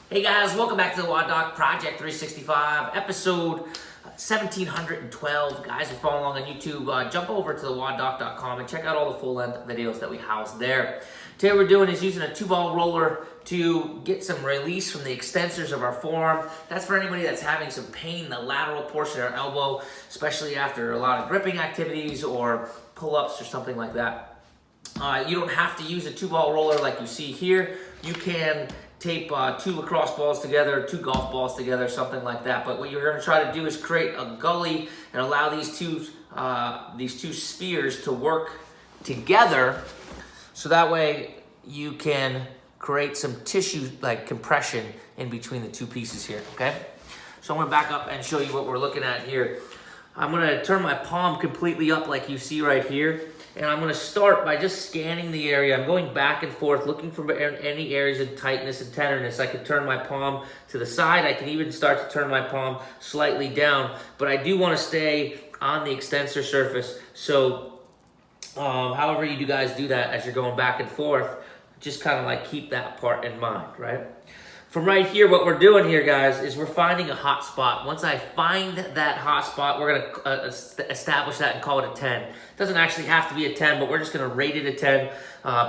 Hey guys, welcome back to the WODdoc Project 365, episode 1712. Guys, if you're following along on YouTube, jump over to the WODdoc.com and check out all the full-length videos that we house there. Today what we're doing is using a 2-ball roller to get some release from the extensors of our forearm. That's for anybody that's having some pain in the lateral portion of their elbow, especially after a lot of gripping activities or pull-ups or something like that. You don't have to use a 2-ball roller like you see here. You can tape 2 lacrosse balls together, 2 golf balls together, something like that. But what you're going to try to do is create a gully and allow these two spheres to work together, so that way you can create some tissue like compression in between the 2 pieces here. Okay, so I'm going to back up and show you what we're looking at here. I'm going to turn my palm completely up like you see right here. And I'm going to start by just scanning the area. I'm going back and forth, looking for any areas of tightness and tenderness. I can turn my palm to the side. I can even start to turn my palm slightly down. But I do want to stay on the extensor surface. So however you guys do that as you're going back and forth, just kind of like keep that part in mind, right? From right here, what we're doing here, guys, is we're finding a hot spot. Once I find that hot spot, we're going to establish that and call it a 10. It doesn't actually have to be a 10, but we're just going to rate it a 10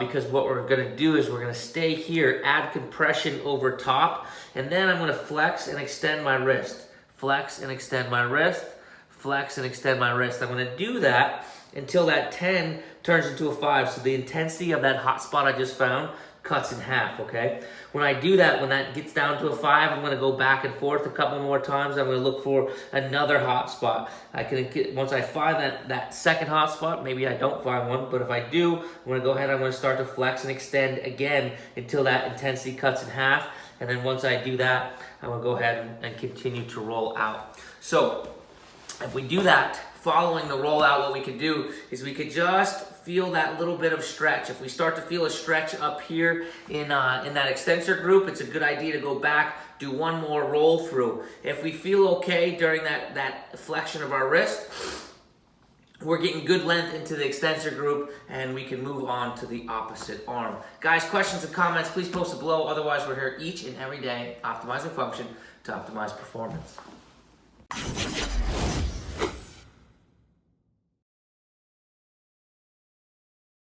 because what we're going to do is we're going to stay here, add compression over top, and then I'm going to flex and extend my wrist. Flex and extend my wrist. Flex and extend my wrist. I'm going to do that until that 10 turns into a 5. So the intensity of that hot spot I just found cuts in half, okay? When I do that, when that gets down to a 5, I'm going to go back and forth a couple more times. I'm going to look for another hot spot. Once I find that second hot spot, maybe I don't find one, but if I do, I'm going to go ahead, I'm going to start to flex and extend again until that intensity cuts in half. And then once I do that, I'm going to go ahead and continue to roll out. So if we do that, following the rollout, what we could do is we could just feel that little bit of stretch. If we start to feel a stretch up here in that extensor group, it's a good idea to go back, do one more roll through. If we feel okay during that flexion of our wrist, we're getting good length into the extensor group, and we can move on to the opposite arm. Guys, questions and comments, please post it below. Otherwise, we're here each and every day optimizing function to optimize performance.